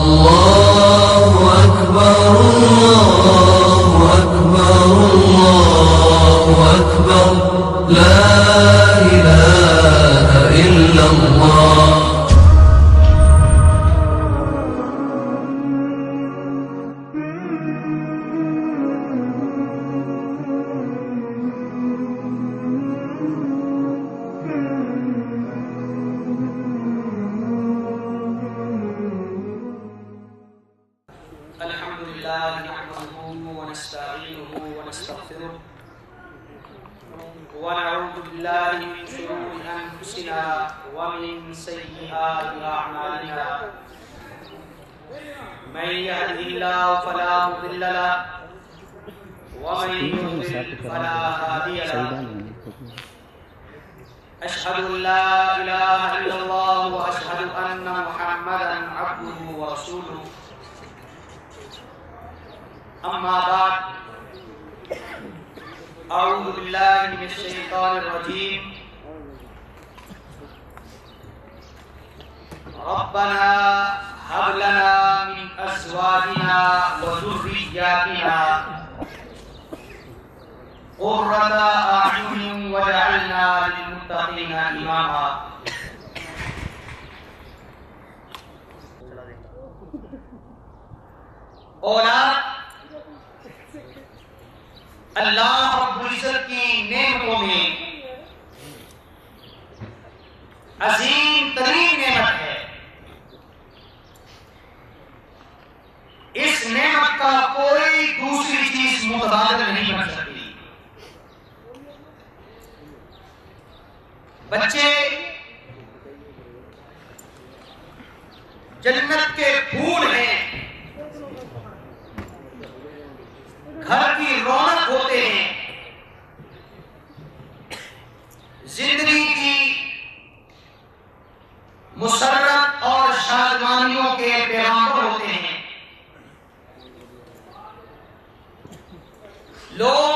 الله أكبر الله أكبر الله أكبر لا إله إلا الله. الحمد لله نحمده ونستعينه ونستغفره ونعوذ بالله من شرور أنفسنا ومن سيئات أعمالنا من يهده الله فلا مضل له ومن يضلل فلا هادي له أشهد أن لا إله إلا الله وأشهد أن محمدا عبده ورسوله. أما بعد أعوذ بالله من الشيطان الرجيم. ربنا هب لنا من أزواجنا وذرياتنا قرة أعين واجعلنا للمتقين إماما. اولاد اللہ رب العزت کی نعمتوں میں عظیم ترین نعمت ہے. اس نعمت کا کوئی دوسری چیز متبادل نہیں بن سکتی. بچے جنت کے پھول ہیں، گھر کی رونق ہوتے ہیں، زندگی کی مسرت اور شادمانیوں کے پیغامبر ہوتے ہیں. لوگ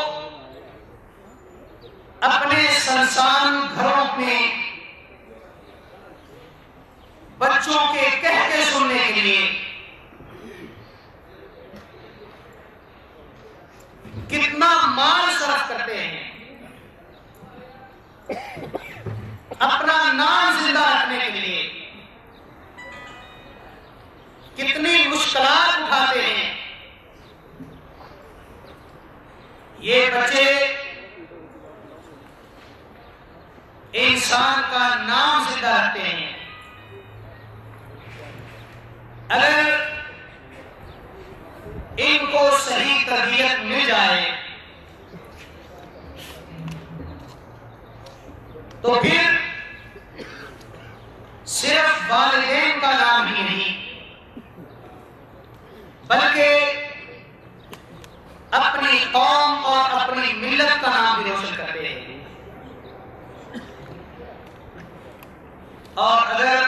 اپنے سنسان گھروں میں بچوں کے کہتے سننے کے لیے کتنا مال صرف کرتے ہیں، اپنا نام زندہ رکھنے کے لیے کتنی مشکلات اٹھاتے ہیں. یہ بچے انسان کا نام زندہ رکھتے ہیں. اگر ان کو صحیح تربیت مل جائے تو پھر صرف والدین کا نام ہی نہیں بلکہ اپنی قوم اور اپنی ملت کا نام بھی روشن کرتے ہیں. اور اگر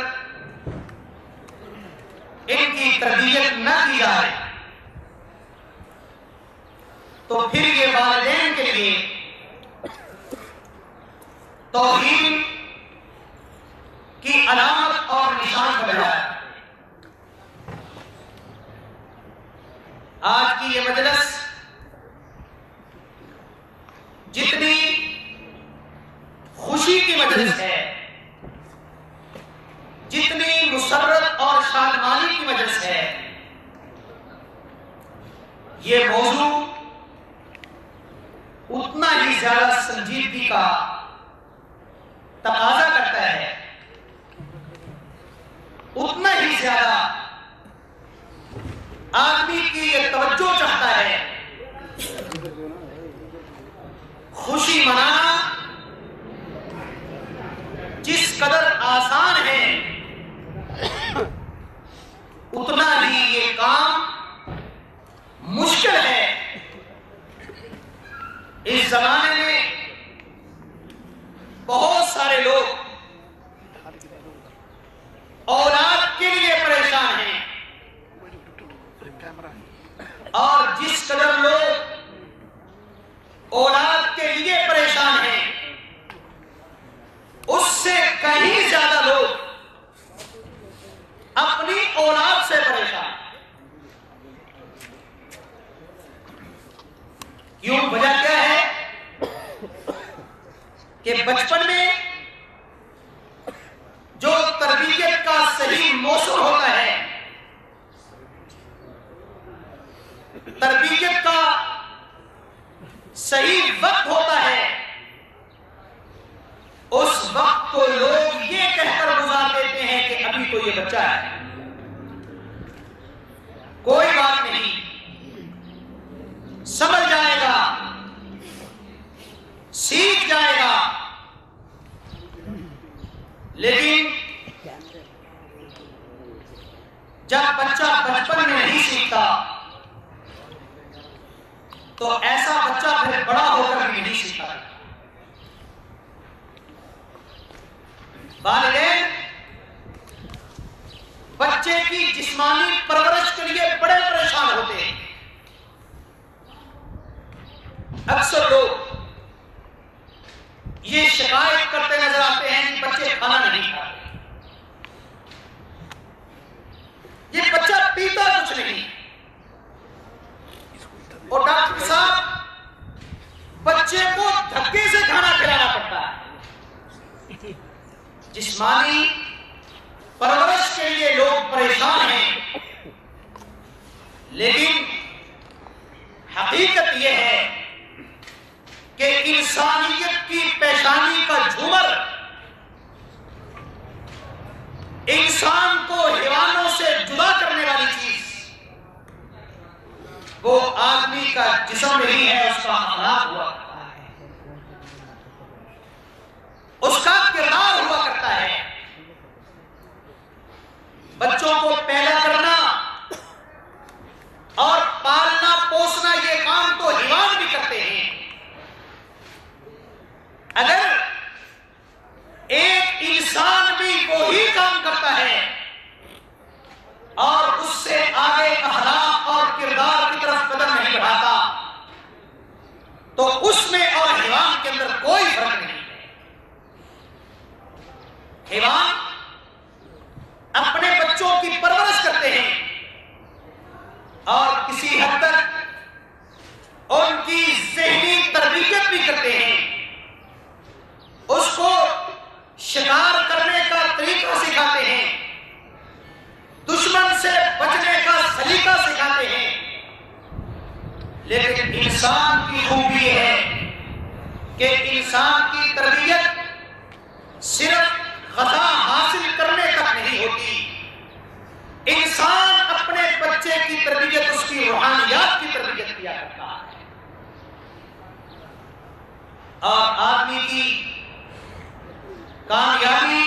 ان کی تربیت نہ کی جائے تو پھر یہ والدین کے لیے توہین کی علامت اور نشان بن جائے. آج کی یہ مجلس جتنی خوشی کی مجلس ہے، جتنی مسرت اور شادمانی کی مجلس ہے، یہ موضوع اتنا ہی زیادہ سنجیدگی کا تقاضا کرتا ہے، اتنا ہی زیادہ آدمی کی یہ توجہ چاہتا ہے. خوشی منانا جس قدر آسان ہے اتنا ہی یہ کام مشکل ہے. اس زمانے میں بہت سارے لوگ اولاد کے لیے پریشان ہیں، اور جس قدر لوگ اولاد کے لیے پریشان ہیں اس سے کہیں زیادہ لوگ اپنی اولاد سے پریشان. کیوں؟ وجہ کیا ہے کہ بچپن میں جو تربیت کا صحیح موسم ہوتا ہے، تربیت کا صحیح وقت ہوتا ہے، اس وقت کو لوگ یہ کہہ کر گزار دیتے ہیں کہ ابھی تو یہ بچہ ہے، کوئی بات نہیں، سمجھ جائے گا، سیکھ جائے گا۔ لیکن جب بچہ بچپن میں نہیں سیکھتا تو ایسا بچہ پھر بڑا ہو کر بھی نہیں سیکھتا۔ والدین بچے کی جسمانی پرورش کے لیے بڑے پریشان ہوتے ہیں۔ اکثر لوگ یہ شکایت کرتے نظر آتے ہیں کہ بچے کھانا نہیں کھاتے، یہ بچہ پیتا کچھ نہیں، اور ڈاکٹر صاحب بچے کو دھکے سے کھانا کھلانا پڑتا ہے۔ جسمانی پرورش کے لیے لوگ پریشان ہیں، لیکن حقیقت یہ ہے کہ انسانیت کی پیشانی کا جھومر، انسان کو حیوانوں سے جدا کرنے والی چیز، وہ آدمی کا جسم نہیں ہے، اس کا اخلاق ہوا کرتا ہے، اس کا کردار ہوا کرتا ہے۔ بچوں کو پیدا کرنا اور پالنا پوسنا یہ کام تو حیوان بھی کرتے ہیں۔ اگر ایک انسان بھی وہی کام کرتا ہے اور اس سے آگے اخلاق اور کردار کی طرف قدم نہیں بڑھاتا تو اس میں اور حیوان کے اندر کوئی فرق نہیں ہے۔ حیوان اپنے بچوں کی پرورش کرتے ہیں اور کسی حد تک ان کی ذہنی تربیت بھی کرتے ہیں، اس کو شکار کرنے کا طریقہ سکھاتے ہیں، دشمن سے بچنے کا سلیقہ سکھاتے ہیں۔ لیکن انسان کی خوبی یہ ہے کہ انسان کی تربیت صرف غذا حاصل کرنے تک نہیں ہوتی، انسان اپنے بچے کی تربیت اس کی روحانیات کی تربیت کیا کرتا ہے۔ اور آدمی کی کامیابی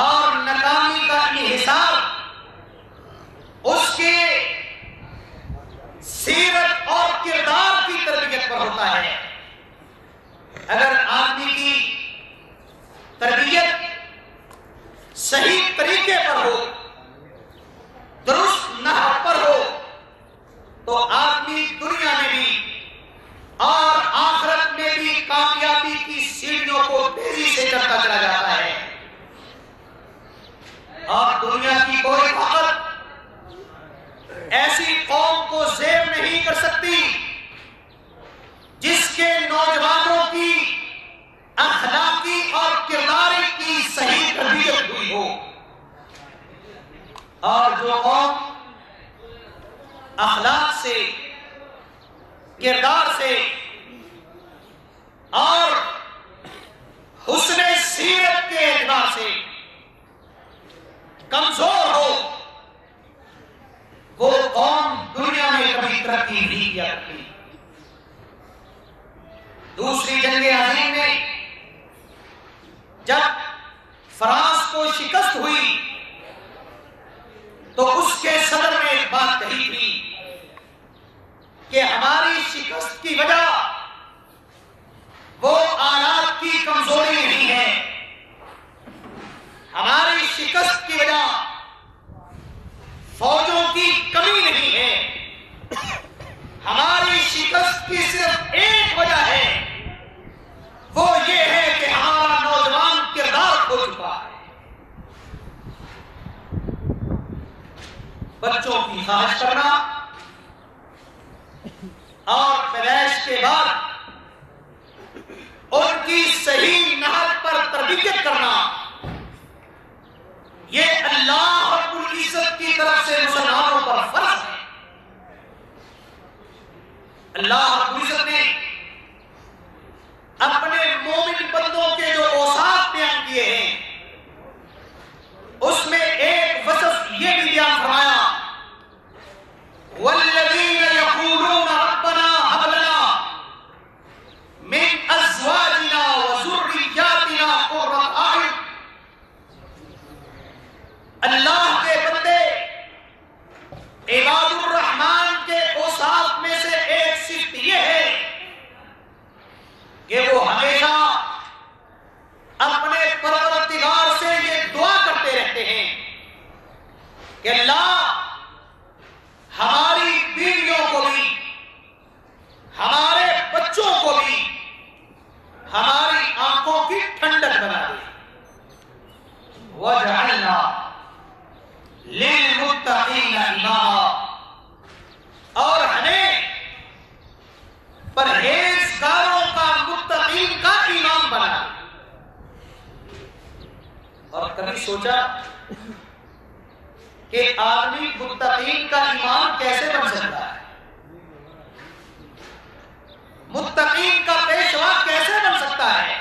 اور ناکامی کا انحصار اس کے سیرت اور کردار کی تربیت پر ہوتا ہے۔ اگر آدمی کی تربیت صحیح طریقے پر ہو، درست نحو پر ہو، تو آدمی دنیا میں بھی اور آخرت میں بھی کامیابی کی سیڑھیوں کو تیزی سے چڑھتا چلا جاتا ہے۔ اور دنیا کی کوئی طاقت ایسی قوم کو زیر نہیں کر سکتی جس کے نوجوانوں کی اخلاقی اور کرداری کی صحیح تربیت ہوئی ہو۔ اور جو قوم اخلاق سے، کردار سے اور حسن سیرت کے اعتبار سے کمزور ہو، وہ قوم دنیا میں کبھی ترقی نہیں کیا کرتی۔ دوسری جنگ عظیم میں جب فرانس کو شکست ہوئی تو اس کے صدر نے ایک بات کہی تھی کہ ہماری شکست کی وجہ وہ آلات کی کمزوری نہیں ہے، ہماری شکست کی وجہ فوجوں کی کمی نہیں ہے، ہماری شکست کی صرف ایک وجہ ہے، وہ یہ ہے کہ ہمارا نوجوان کردار کھو چکا ہے۔ بچوں کی خواہش کرنا اور پیدائش کے بعد ان کی صحیح نحو پر تربیت کرنا، یہ اللہ رب العزت کی طرف سے مسلمانوں پر فرض ہے۔ اللہ رب العزت نے اپنے مومن بندوں کے جو اوصاف بیان کیے ہیں اس میں ایک وصف یہ بھی بیان فرمایا، والذین یقولون ربنا هب لنا من ازواجنا وذریاتنا قرۃ اعین۔ اللہ کے بندے عباد الرحمن کے اوصاف میں سے ایک صفت یہ ہے کہ وہ ہمیشہ اپنے پروردگار سے یہ دعا کرتے رہتے ہیں کہ اللہ ہماری بیویوں کو بھی، ہمارے بچوں کو بھی ہماری آنکھوں کی ٹھنڈک بنا دے، وَجَعَلْنَا لِلْمُتَّقِينَ إِمَامًا، اور ہمیں پرہیزگاروں کا، متقین کا امام بنا۔ اور کبھی سوچا کہ آدمی متقین کا امام کیسے بن سکتا ہے؟ متقین کا پیشوا کیسے بن سکتا ہے؟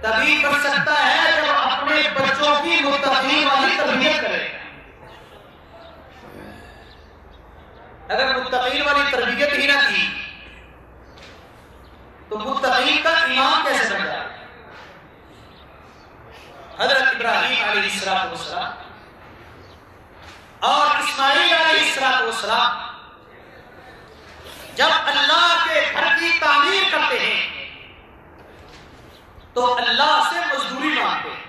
تبھی بن سکتا ہے جب اپنے بچوں کی متقین والی تربیت کرے۔ اگر متقین والی تربیت ہی نہ کی تو متقین کا امام کیسے بن جائے؟ حضرت ابراہیم علیہ السلام اور اسماعیل علیہ السلام جب اللہ کے گھر کی تعمیر کرتے ہیں تو اللہ سے مزدوری مانگتے ہیں،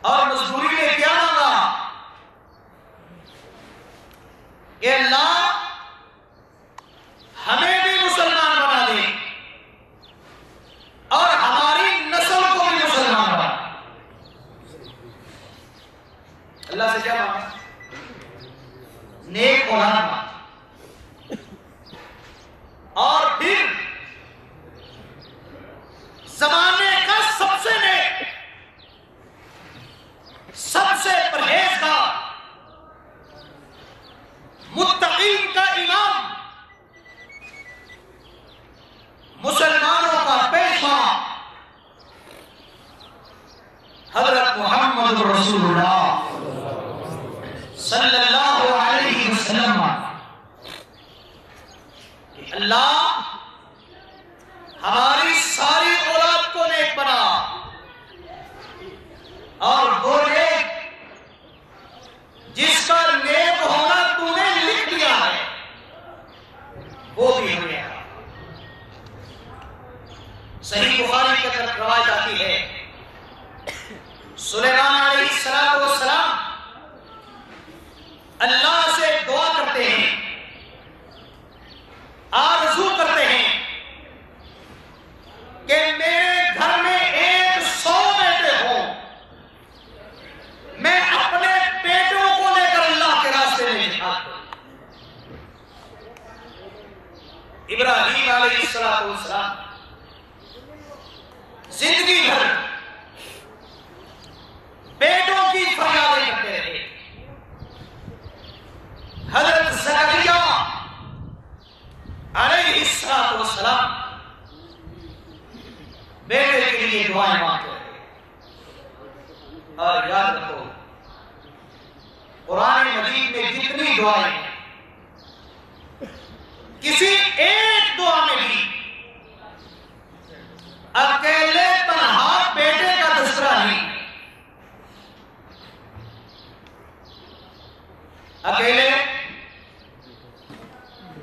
اور مزدوری میں کیا مانگا کہ اللہ ہمیں بھی مسلمان بنا دے اور ہماری نسل کو بھی مسلمان بنا دے۔ اللہ سے کیا مانگا؟ نیک اولاد مانگا، اور پھر زمانے کا سب سے نیک، سب سے پرہیزگار، متقین کا امام، مسلمانوں کا پیشوا حضرت محمد رسول اللہ صلی اللہ علیہ وسلم، کہ اللہ ہماری ساری اولاد کو نیک بنا، اور وہ نیک جس کا نیک ہونا تو نے لکھ دیا ہے وہ بھی ہو گیا۔ صحیح بخاری کے اندر روایت آتی ہے، سلیمان علیہ السلام اللہ سے دعا کرتے ہیں، آرزو کرتے ہیں کہ میرے گھر میں 100 بیٹے ہوں، میں اپنے بیٹوں کو لے کر اللہ کے راستے میں جہاد کروں۔ ابراہیم علیہ السلام زندگی بھر بیٹوں کی فریادیں کرتے رہے۔ حضرت زکریا علیہ السلام بیٹے کے لیے دعائیں مانگتے رہے۔ اور یاد رکھو، قرآن مجید میں جتنی دعائیں ہیں، کسی ایک دعا میں بھی اکیلے تنہا بیٹے کا تذکرہ نہیں، اکیلے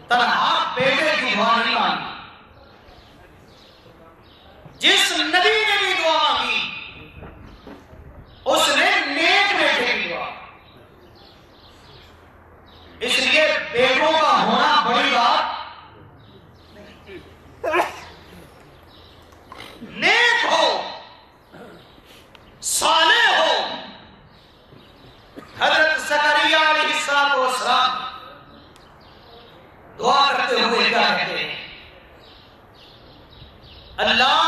تنہا بیٹے کی دعا نہیں مانگی۔ جس نبی نے بھی دعا مانگی اس نے نیک بیٹے کی دعا، اس لیے بیٹوں کا ہونا بڑی بات نیک ہو، صالح ہو۔ حضرت زکریا علیہ السلام اللہ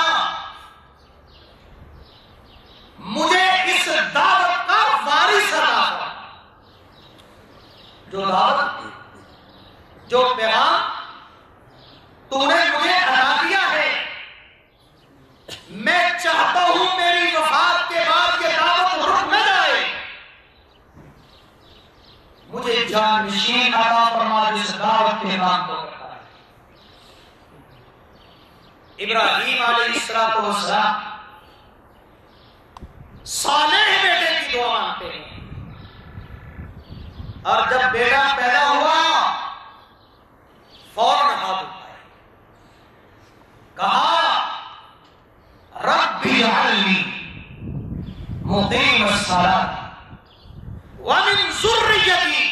مجھے اس دعوت کا وارث عطا کر، جو دعوت، جو پیغام تو نے مجھے عطا کیا ہے، میں چاہتا ہوں میری وفات کے بعد یہ دعوت رک نہ جائے، مجھے جانشین عطا فرما جس دعوت کے نام کو کرتا ہے۔ ابراہیم علیہ السلام صالح بیٹے کی دعا مانگتے ہیں، اور جب بیٹا پیدا ہوا فوراً ہاتھ اٹھائے، کہا رب اجعلنی مقیم الصلاۃ ومن ذریتی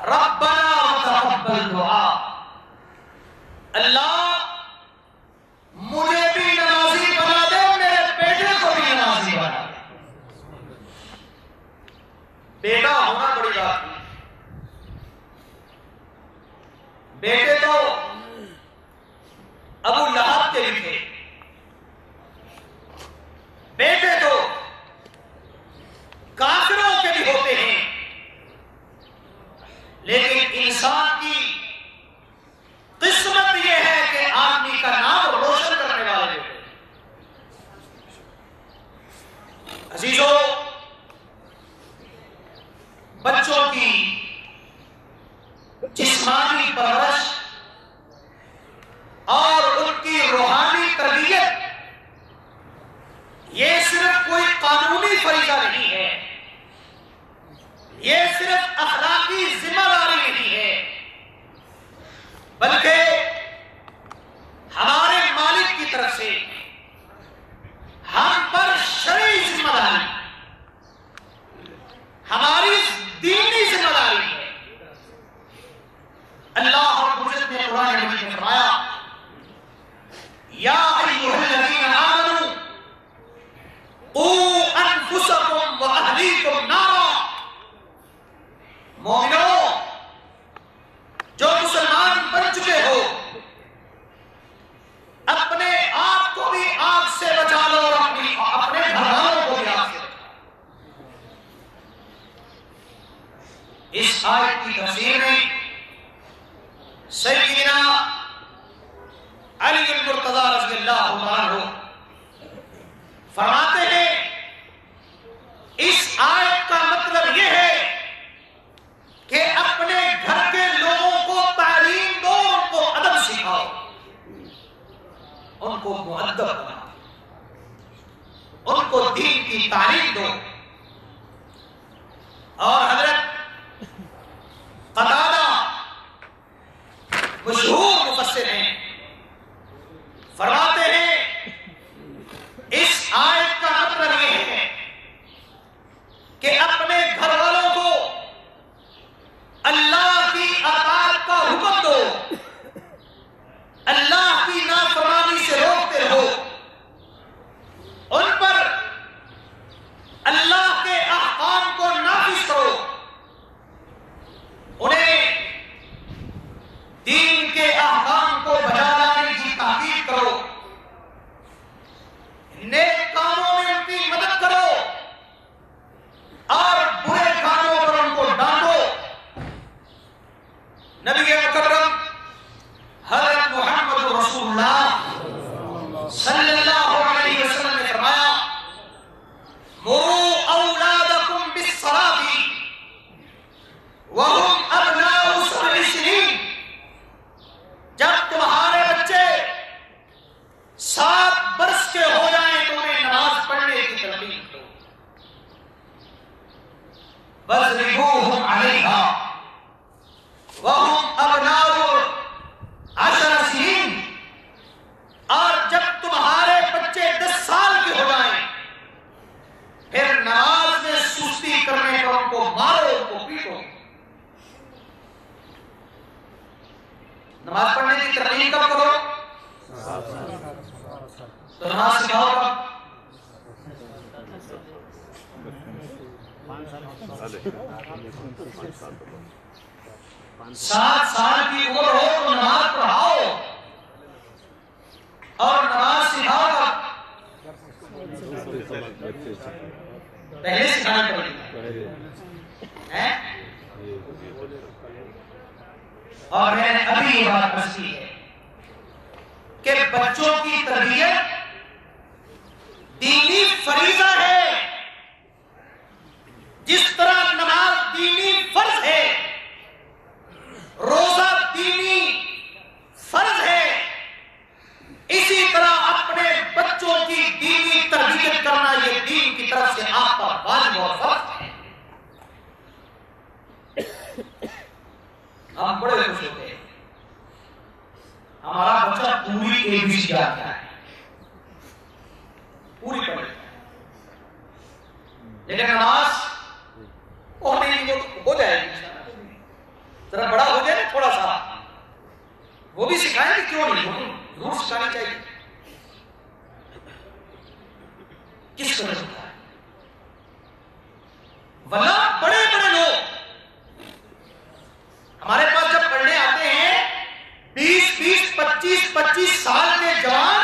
ربنا وتقبل دعا، اللہ مجھے بھی نمازی بنا دے، میرے بیٹے کو بھی نمازی بنا دے۔ بیٹا ہونا بڑی بات نہیں، بیٹے تو ابو لہب کے بھی تھے، بیٹے تو کافروں کے بھی ہوتے ہیں، لیکن انسان کی قسمت یہ ہے کہ آدمی کا نام روشن کرنے والے بیٹے۔ عزیزو، بچوں کی جسمانی پرورش اور ان کی روحانی تربیت یہ صرف کوئی قانونی فریضہ نہیں ہے، یہ صرف اخلاقی ذمہ داری نہیں ہے، بلکہ ہمارے مالک کی طرف سے ہم پر شرعی ذمہ داری، ہماری دینی ذمہ داری ہے۔ اللہ رب العزت نے قرآن مجید میں فرمایا یا ایھا الذین آمنوا قوا انفسکم واہلیکم نارا، مومنو جو مسلمان بن چکے ہو اپنے آپ کو بھی آگ سے بچا لو اور اپنے گھر والوں کو بھی آگ سے بچا لو۔ اس آیت کی تفسیر میں سیدنا علی المرتضی رضی اللہ عنہ فرماتے ہیں اس آیت کا مطلب یہ ہے کہ اپنے گھر کے لوگوں کو تعلیم دو، ان کو ادب سکھاؤ، ان کو مؤدب بناؤ، ان کو دین کی تعلیم دو۔ اور حضرت قتادہ مشہور مفسر ہیں، فرماتے ہیں اس آیت کا مطلب یہ ہے کہ اپنے گھر والوں کو اللہ کی اطاعت کا حکم دو، اللہ کی نافرمانی سے روکتے رہو، ان پر اللہ کے احکام کو نافذ کرو، انہیں دین کے احکام کو بجا لانے کی تحقیق کرو، نیک کاموں میں ان کی مدد کرو اور برے کاموں پر ان کو ڈانٹو۔ نبی مکرم حضرت محمد رسول اللہ صلی اللہ علیہ وسلم نے فرمایا مروا اولادکم بالصلاۃ وهم ابناء 7 سنین، جب تمہارے بچے 7 برس کے ہو جائیں تو انہیں نماز پڑھنے کی ترغیب دو، واضربوہم علیہا وهم ابناء 10 سنین، اور جب تمہارے بچے 10 سال کے ہو جائیں پھر نماز میں سستی کرنے پر ان کو مارو، ان کو پیٹو۔ نماز پڑھنے کی ترغیب کب کرو؟ تو نماز سکھاؤ کب؟ 7 سال کی عمر ہو تو نماز پڑھاؤ، اور نماز سکھاؤ گا پہلے سکھانا پڑے گا. اور میں نے ابھی یہ بات عرض کی ہے کہ بچوں کی تربیت دینی فریضہ ہے. جس طرح نماز دینی فرض ہے، روزہ دینی فرض ہے، اسی طرح اپنے بچوں کی دینی تربیت کرنا یہ دین کی طرف سے آپ کا واجب اور فرض ہے. ہم بڑے خوش ہوتے ہیں ہمارا بچہ پوری ABC آتا ہے، پوری پڑھ لیتا ہے، لیکن نماز اور نہیں ہو جائے گی، ذرا بڑا ہو جائے نا تھوڑا سا، وہ بھی سکھائیں گے، کیوں نہیں، ضرور سکھانی چاہیے. کس طرح ہوتا ہے ورنہ بڑے بڑے لوگ ہمارے پاس جب پڑھنے آتے ہیں 20 25 سال کے جوان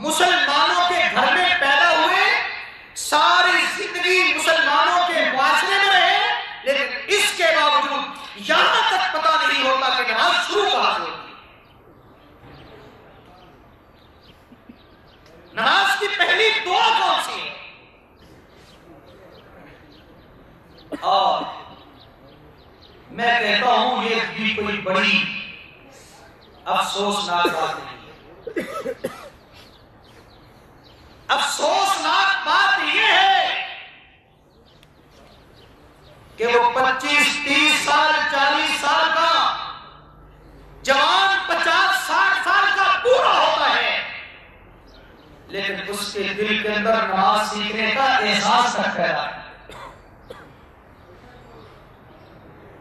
مسلمانوں کے گھر میں پیدا ہوئے، ساری زندگی مسلمانوں کے معاشرے میں رہے، لیکن اس کے باوجود یہاں تک پتہ نہیں ہوتا کہ نماز شروع کہاں سے ہوتی ہے. نماز کی پہلی دعا کون سی ہے؟ اور میں کہتا ہوں یہ بھی کوئی بڑی افسوسناک بات نہیں ہے. افسوسناک بات یہ ہے کہ وہ 25 30 سال 40 سال کا جوان 50 60 سال کا پورا ہوتا ہے، لیکن اس کے دل کے اندر نماز سیکھنے کا احساس تک پیدا ہے.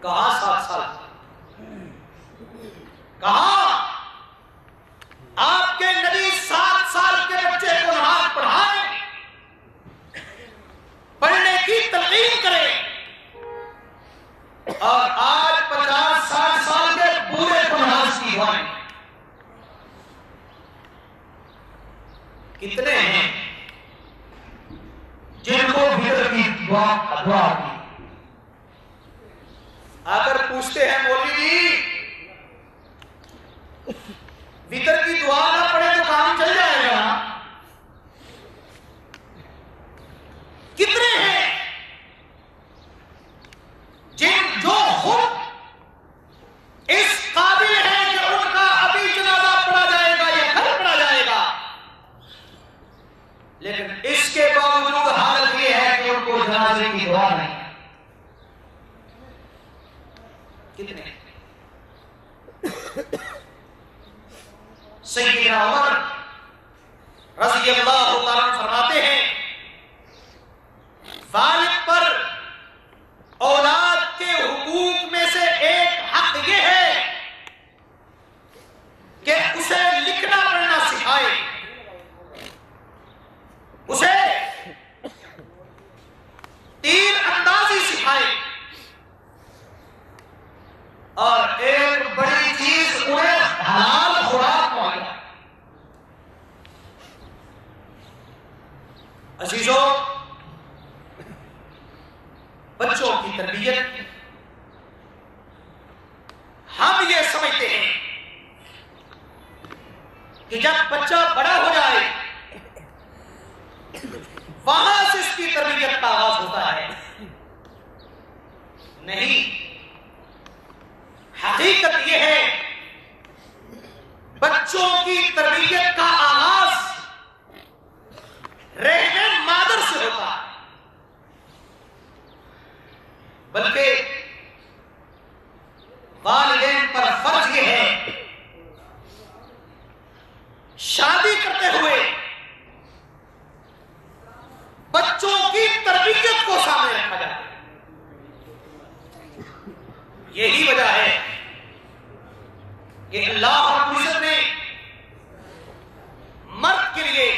کہاں 7 سال، کہاں آپ کے نبی 7 سال کے بچے کو نماز پڑھائیں، پڑھنے کی تلقین کریں، اور آج 50 60 سال کے بوڑھے کو نماز سکھائیں. کتنے ہیں جن کو وطر کی دعا کی آ کر پوچھتے ہیں مولوی جی وطر کی دعا نہ پڑھے تو کام چل جائے گا؟ کتنے ہیں جن جو خود اس قابل ہے کہ ان کا ابھی جنازہ پڑھا جائے گا یا گھر پڑھا جائے گا، لیکن اس کے باوجود حالت یہ ہے کہ ان کو جنازے کی دعا نہیں. کتنے؟ سیدنا عمر رضی اللہ تعالیٰ عنہ فرماتے ہیں والد پر اولاد کے حقوق میں سے ایک حق یہ ہے کہ اسے لکھنا پڑھنا سکھائے، اسے تیر اندازی سکھائے، اور ایک بڑی چیز انہیں حلال خوراک مہیا. عزیزوں، بچوں کی تربیت ہم یہ سمجھتے ہیں کہ جب بچہ بڑا ہو جائے وہاں سے اس کی تربیت کا آغاز ہوتا ہے. نہیں، حقیقت یہ ہے بچوں کی تربیت کا آغاز رحم مادر سے ہوتا ہے، بلکہ والدین پر فرض یہ ہے شادی کرتے ہوئے بچوں کی تربیت کو سامنے رکھا جائے. یہی وجہ ہے کہ اللہ رب العزت نے مرد کے لیے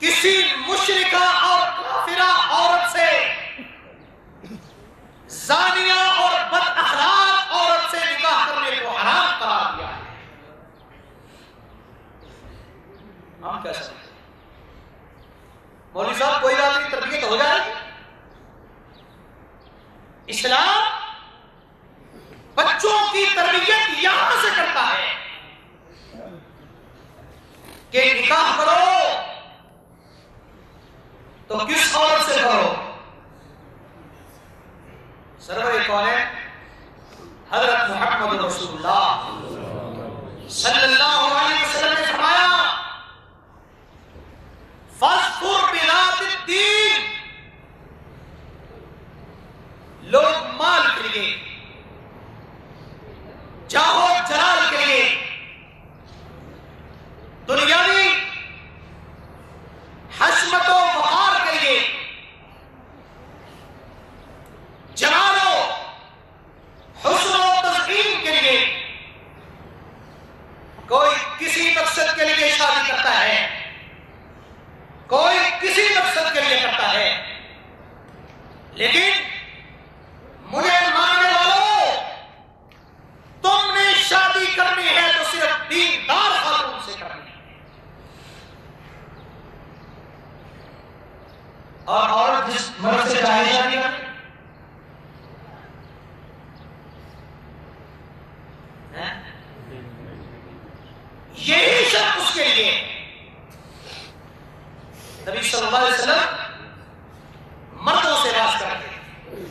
کسی مشرکہ اور کافرہ عورت سے، زانیہ اور بد اخلاق عورت سے نکاح کرنے کو حرام قرار دیا ہے. ہم کیا سمجھتے ہیں؟ مولوی صاحب کوئی بات نہیں، تربیت ہو جائے گی۔ اسلام بچوں کی تربیت یہاں سے کرتا ہے کہ نکاح کرو تو کس عورت سے کرو؟ سرور کونین حضرت محمد رسول اللہ صلی اللہ علیہ وسلم نے فرمایا فاظفر بذات الدین، لوگ مال کے لیے، جاہو جلال کے لیے، دنیاوی حشمت و وقار کے لیے، جمال و حسن و تزکین کے لیے کوئی کسی مقصد کے لیے شادی کرتا ہے، کوئی کسی مقصد کے لیے کرتا ہے، لیکن مجھے ماننے والوں، تم نے شادی کرنی ہے تو صرف دیندار خاتون سے کرنی ہے، اور عورت جس مرد سے چاہے شادی کرے، یہی شرط اس کے لیے۔ نبی صلی اللہ علیہ وسلم مردوں سے بات کر رہے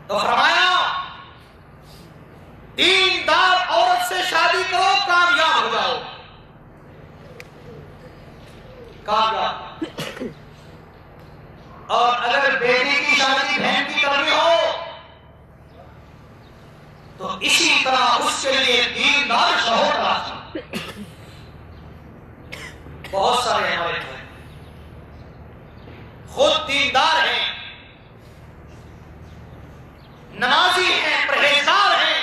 تو فرمایا دیندار عورت سے شادی کرو، کامیاب ہو جاؤ، کامیاب۔ اور اگر بیٹی کی شادی بہن کی کرنی ہو تو اسی طرح اس کے لیے دیندار شوہر تلاش۔ بہت سارے ہمارے خود دیندار ہیں، نمازی ہیں، پرہیزگار ہیں،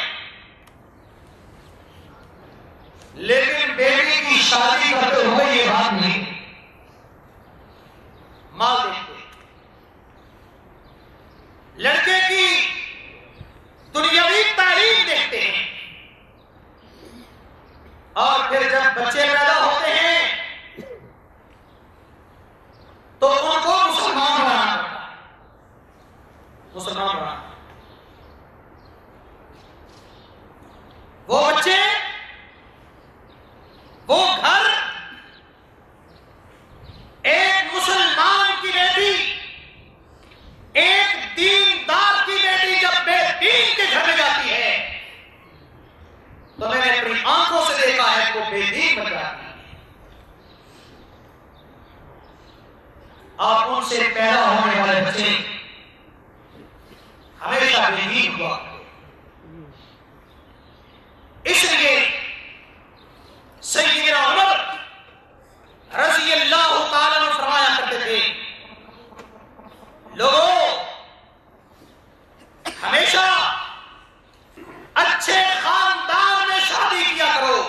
لیکن بیٹی کی شادی کرتے ہوئے یہ بات نہیں، مال دیکھتے، لڑکے کی دنیاوی تعلیم دیکھتے ہیں، اور پھر جب بچے پیدا ہوتے ہیں تو ان کو مسلمان بنانا پڑتا ہے، مسلمان بنانا۔ وہ بچے، وہ گھر، ایک مسلمان کی بیٹی، ایک دیندار کی بیٹی جب بے دین کے گھر میں جاتی ہے تو میں نے اپنی آنکھوں سے دیکھا ہے کہ وہ بے دین بن جاتی ہے، اور ان سے پیدا ہونے والے بچے ہمیشہ بے دین ہوا۔ اس لیے سیدنا عمر رضی اللہ تعالیٰ عنہ فرمایا کرتے تھے، لوگوں ہمیشہ اچھے خاندان میں شادی کیا کرو،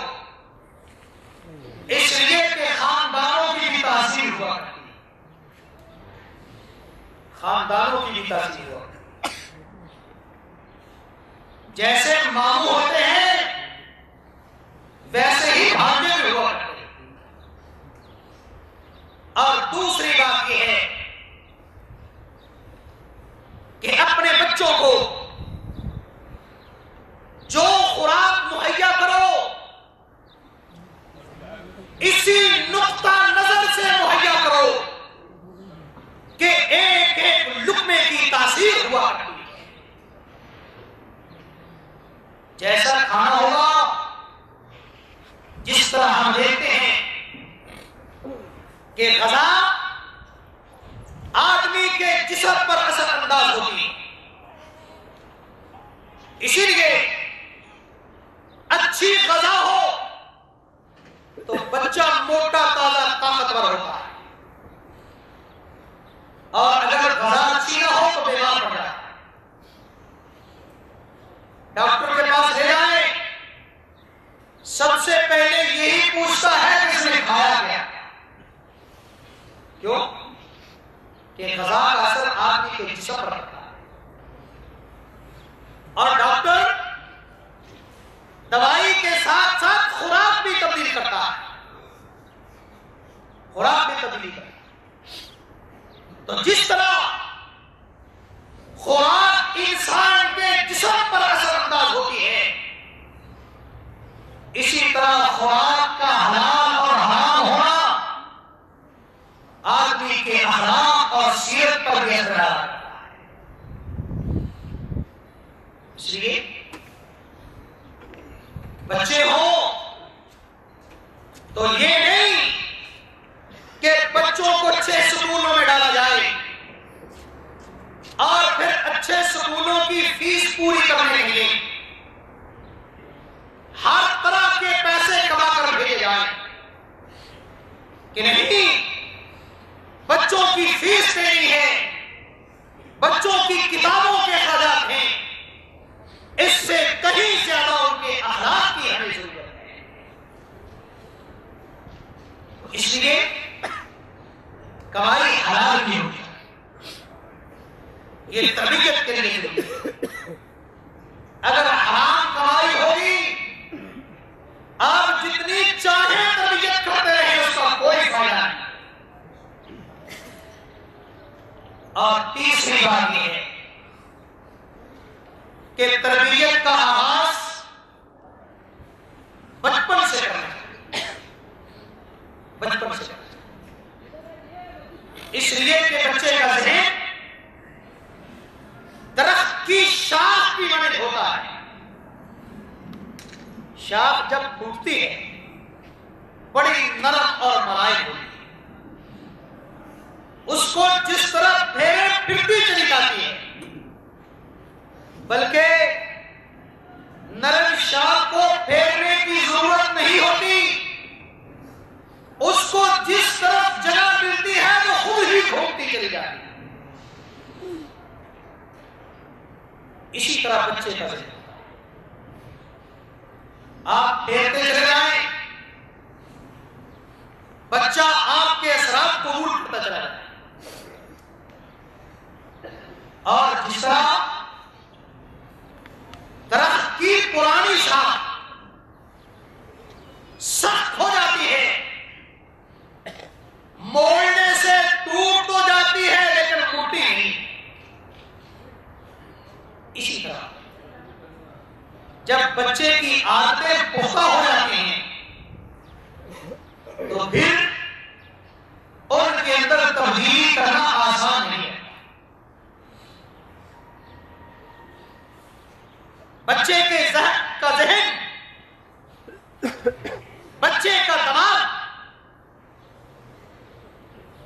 اس لیے کہ خاندانوں کی بھی تاثیر ہوا کرتی، خاندانوں کی بھی تاثیر ہوا۔ جیسے ماموں ہوتے ہیں ویسے ہی بھانجے بھی ہوا کرتے ہیں۔ اور دوسری بات یہ ہے کہ اپنے بچوں کو جو خوراک مہیا کرو اسی نقطہ نظر سے مہیا کرو کہ ایک ایک لقمے کی تاثیر ہوا کرتی ہے۔ جیسا کھانا ہوگا، جس طرح ہم دیکھتے ہیں کہ غذا آدمی کے جسم پر اثر انداز ہوتی ہے، اسی لیے اچھی غذا ہو تو بچہ موٹا تازہ طاقتور ہوتا ہے، اور اگر غذا اچھی نہ ہو تو بیمار پڑ جاتا ہے۔ ڈاکٹر کے پاس لے جائیں، سب سے پہلے یہی پوچھتا ہے کہ اس نے کھایا کیا، کیوں کہ غذا کا اثر آدمی کے جسم پر پڑتا ہے، اور ڈاکٹر دوائی کے ساتھ ساتھ خوراک بھی تبدیل کرتا ہے۔ تبدیلی کریں. تو جس طرح خوراک انسان کے جسم پر اثر انداز ہوتی ہے، اسی طرح خوراک کا حلال اور حرام ہونا آدمی کے اخلاق اور سیرت پر بھی اثر ڈالتا ہے. اس لیے بچے ہوں تو یہ نہیں کہ بچوں کو اچھے سکولوں میں ڈالا جائے اور پھر اچھے سکولوں کی فیس پوری کرنے کے لیے ہر طرح کے پیسے کما کر بھیجے جائیں کہ نہیں، بچوں کی فیس دینی ہے، بچوں کی کتابوں کے اخراجات ہیں، اس سے کہیں زیادہ ان کے اخلاق کی ہمیں ضرورت ہے. اس لیے کمائی حلال کی ہوگی، یہ تربیت کے لیے ضروری ہے. اگر حرام کمائی ہوگی آپ جتنی چاہیں تربیت کرتے رہیں اس کا کوئی فائدہ نہیں. اور تیسری بات یہ ہے کہ تربیت کا آغاز بچپن سے کرنا ہے، بچپن سے کرنا ہے. اس لیے کہ بچے کا ذہن درخت کی شاخ کی مانند ہوتا ہے. شاخ جب ٹوٹتی ہے بڑی نرم اور ملائم ہوتی ہے، اس کو جس طرح پھیرے پھرتی چلی جاتی ہے، بلکہ نرم شاخ کو پھیرنے کی ضرورت نہیں ہوتی، اس کو جس طرف جگہ ملتی ہے وہ خود ہی گھومتی چلی جاتی ہے. اسی طرح بچے کا ذہن آپ پھیرتے چلے جائیں، بچہ آپ کے اثرات قبول کرتا چلا جائے. اور جس طرح درخت کی پرانی شاخ سخت ہو جاتی ہے، موڑنے سے ٹوٹ تو جاتی ہے لیکن ٹوٹتی نہیں، اسی طرح جب بچے کی عادتیں پختہ ہو جاتی ہیں تو پھر ان کے اندر تبدیلی کرنا آسان نہیں ہے. بچے کے ذہن بچے کا دماغ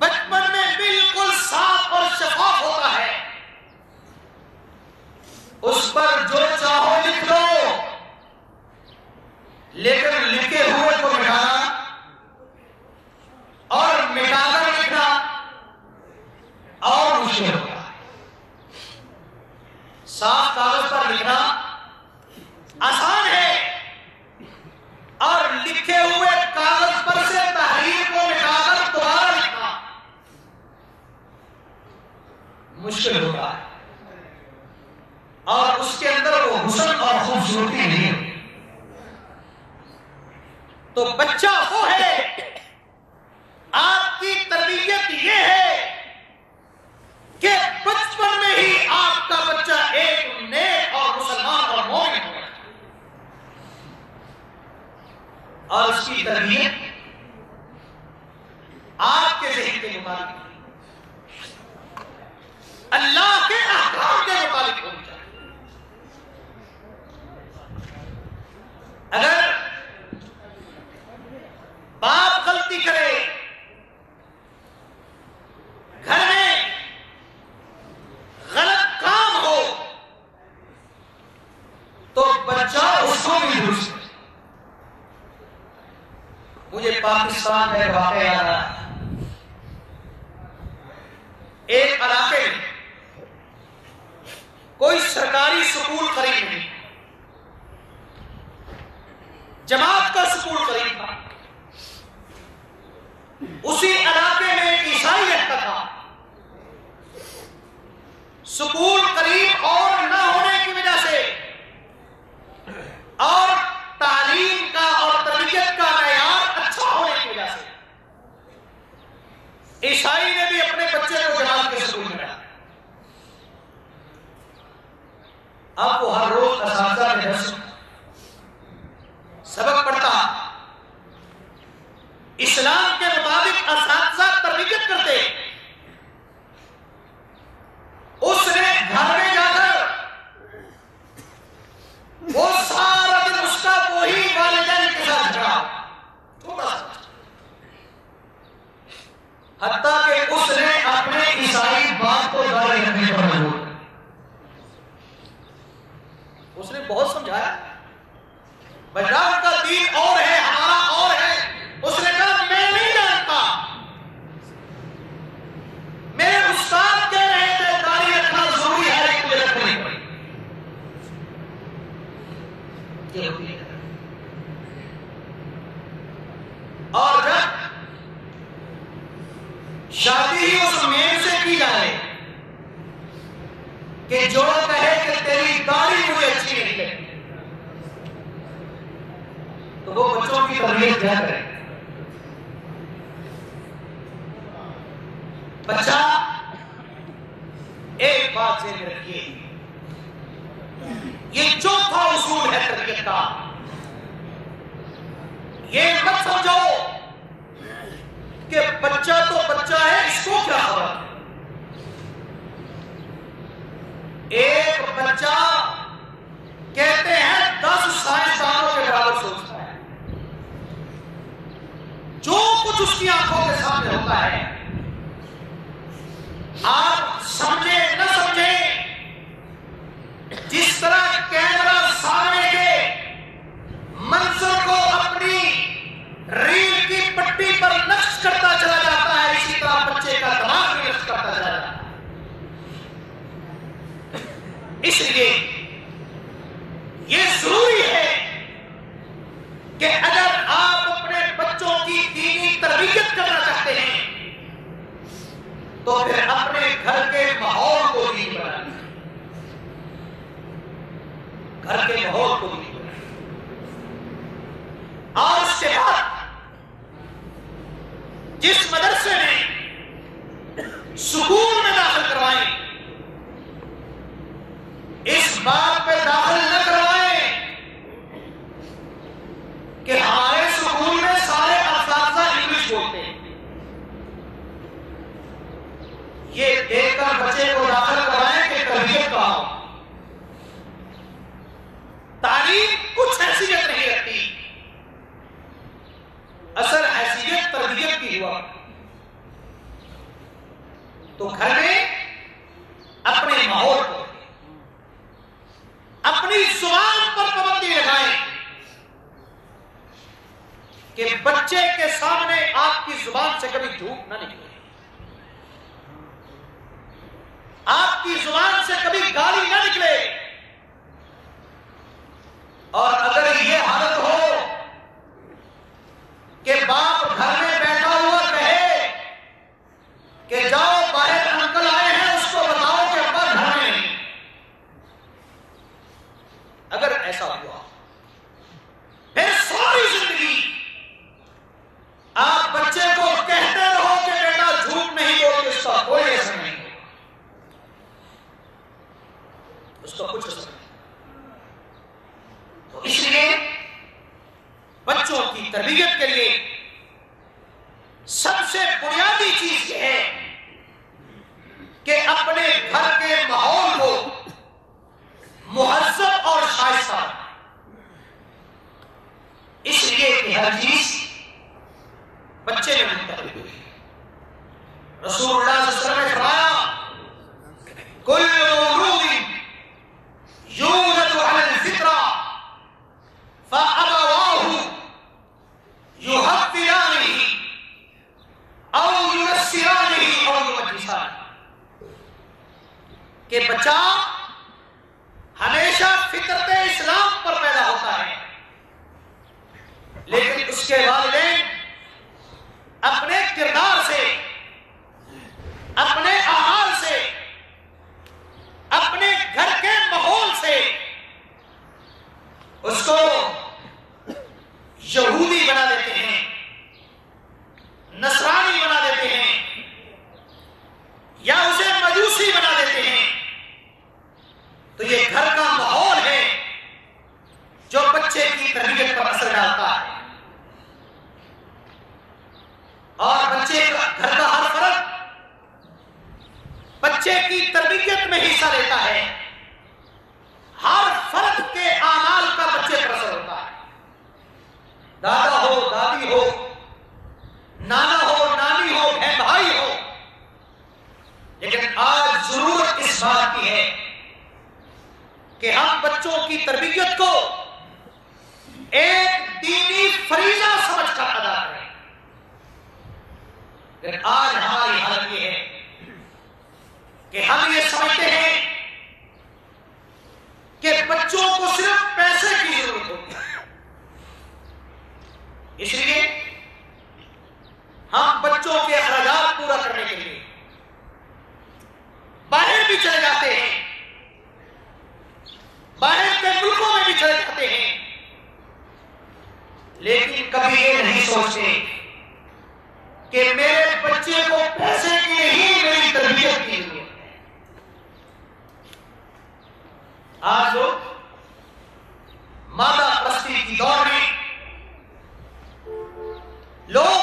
بچپن میں بالکل صاف اور شفاف ہوتا ہے، اس پر جو چاہو لکھ لو، لیکن لکھے ہوئے کو مٹانا اور مٹا کر لکھنا اور مشکل ہوتا ہے. صاف کاغذ پر لکھنا آسان ہے اور لکھے ہوئے کاغذ پر سے تحریر کو مٹا کر دوبارہ لکھنا مشکل ہوتا ہے، اور اس کے اندر وہ حسن اور خوبصورتی نہیں ہے. تو بچہ وہ ہے، آپ کی تربیت یہ ہے کہ بچپن میں ہی آپ کا بچہ ایک نیک اور مسلمان اور مومن ہو، اور اس کی تربیت آپ کے ذہن کے مطابق اللہ کے احکام کے مطابق ہونی چاہیے. اگر باپ غلطی کرے، گھر میں غلط کام ہو، تو بچہ اس کو بھی درست کرے. مجھے پاکستان میں واقع آ رہا ہے، ایک علاقے میں کوئی سرکاری سکول قریب نہیں، جماعت کا سکول قریب تھا. اسی علاقے میں ایک عیسائی رہتا تھا. سکول قریب اور نہ ہونے کی وجہ سے اور تعلیم کا اور تربیت کا معیار اچھا ہونے کی وجہ سے عیسائی نے بھی اپنے بچے کو جماعت کے اسکول میں ڈالا. اب وہ ہر روز اساتذہ کے درس سبق پڑھتا. اسلام کے مطابق اساتذہ تربیت کرتے. اس نے گھر میں جا کر وہ سارا دن اس کا وہی والدین کے ساتھ جھگڑا تھوڑا سا، حتیٰ کہ اس نے اپنے عیسائی باپ کو جاری رکھنے پر مجبور. اس نے بہت سمجھایا بجران کا دین اور ہے، ہمارا اور ہے. اس نے کہا میں نہیں جانتا، میرے استاد کہہ رہے تھے داڑھی رکھنا ضروری ہے لیکن مجھے رکھنی پڑی. اور جب شادی ہی اس مین سے کی جائے کہ جو کہے کہ تیری داڑھی مجھے اچھی نہیں لگتی، تو وہ بچوں کی تربیت کیا کرے؟ بچہ ایک بات سے رکھیے، یہ چوتھا اصول ہے تربیت کا. یہ مت سمجھو کہ بچہ تو بچہ ہے، اس کو کیا خبر. ایک بچہ کہتے ہیں 10 سائنسدانوں کے برابر سوچتا ہے. جو کچھ اس کی آنکھوں کے سامنے ہوتا ہے، آپ سمجھے نہ سمجھے، جس طرح کیمرہ سامنے کے منظر کو اپنی ریل کی پٹی پر نقش کرتا چلا جاتا ہے، اسی طرح بچے کا دماغ بھی نقش کرتا چلا جاتا ہے. اس لیے یہ ضروری ہے کہ اگر آپ اپنے بچوں کی دینی تربیت کرنا چاہتے ہیں تو پھر اپنے گھر کے ماحول کو دینی بنائیں. گھر کے ماحول کو دینی بنائیں. اور اس کے بعد جس مدرسے میں سکول میں داخل کروائیں، اس بات پہ داخل نہ کروائیں کہ ہمارے سکول میں سارے اساتذہ انگلش بولتے ہیں. یہ دیکھ کر بچے کو داخل کروائیں کہ تربیت کا ہو. تعلیم کچھ حیثیت نہیں رکھتی، اصل حیثیت تربیت کی ہوا. تو گھر میں اپنے ماحول کو، اپنی زبان پر پابندی لگائیں کہ بچے کے سامنے آپ کی زبان سے کبھی جھوٹ نہ نکلے، آپ کی زبان سے کبھی گالی نہ نکلے. اور اگر یہ حالت ہو کہ باپ گھر میں بیٹھا ہوا کہے کہ جاؤ باہر انکل آئے ہیں اس کو بتاؤ کہ ابا گھر میں نہیں، اگر ایسا ہوا پھر ساری زندگی آپ بچے کو کہتے رہو کہ بیٹا جھوٹ نہیں بولتے، اس کا کوئی اثر نہیں ہوگا، اس کا کچھ اثر نہیں. تو اس لیے بچوں کی تربیت کے لیے سب سے بنیادی چیز یہ ہے کہ اپنے گھر کے ماحول کو مہذب اور شائستہ، اس لیے کہ ہر چیز بچے میں منتقل ہوئی. رسول اللہ صلی اللہ علیہ وسلم نے فرمایا کل مولود یولد علی الفطرہ فأبواه يهودانه أو ينصرانه أو يمجسانه. کہ بچہ ہمیشہ فطرت اسلام پر پیدا ہوتا ہے، لیکن اس کے والدین اپنے کردار سے، اپنے اعمال سے، اپنے گھر کے ماحول سے اس کو یہودی بنا دیتے ہیں، نصرانی بنا دیتے ہیں، حصہ لیتا ہے، ہر فرد کے اعمال کا بچے پر اثر ہوتا ہے. دادا ہو، دادی ہو، نانا ہو، نانی ہو، بہن بھائی ہو. لیکن آج ضرورت اس بات کی ہے کہ ہم بچوں کی تربیت کو ایک دینی فریضہ سمجھ کر ادا کریں. لیکن آج ہماری حالت یہ ہے کہ ہم یہ سمجھتے ہیں کہ بچوں کو صرف پیسے کی ضرورت ہوتی ہے، اس لیے ہم بچوں کے اخراجات پورا کرنے کے لیے باہر بھی چلے جاتے ہیں، باہر کے ملکوں میں بھی چلے جاتے ہیں، لیکن کبھی یہ نہیں سوچتے کہ میرے بچے کو پیسے کی نہیں میری تربیت کی ضرورت ہے. آج لوگ مادہ پرستی کی دور میں لوگ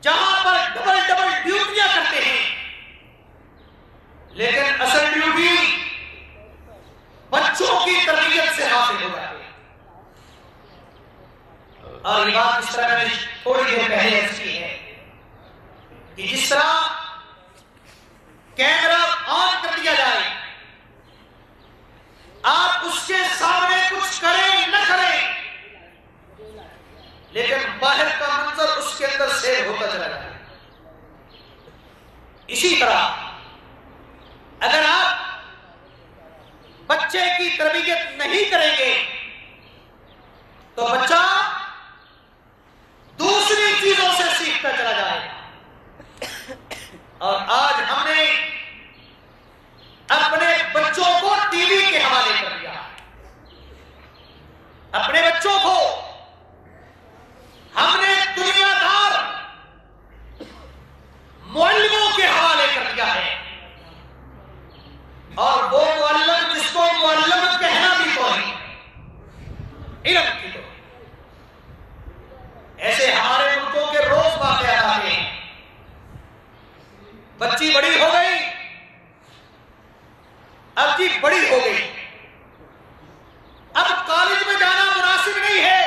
جہاں پر ڈبل ڈبل ڈیوٹیاں کرتے ہیں، لیکن اصل ڈیوٹی بچوں کی تربیت سے حاصل ہو جاتی ہے. اور یہ بات اس طرح میں نے تھوڑی دیر پہلے عرض کی ہے کہ جس طرح کیمرہ آن کر دیا جائے، آپ اس کے سامنے کچھ کریں نہ کریں، لیکن باہر کا منظر اس کے اندر سیو ہوتا چلا جائے. اسی طرح اگر آپ بچے کی تربیت نہیں کریں گے تو بچہ دوسری چیزوں سے سیکھتا چلا جائے گا. اور آج ہم نے اپنے بچوں کو ٹی وی کے حوالے کر دیا، اپنے بچوں کو ہم نے دنیا دار معلموں کے حوالے کر دیا ہے. اور وہ معلم جس کو معلم کہنا بھی کوئی علم کی تو ایسے ہمارے ملکوں کے روز واقعات آتے ہیں. بچی بڑی ہو گئی، اب جی بڑی ہو گئی، اب کالج میں جانا مناسب نہیں ہے،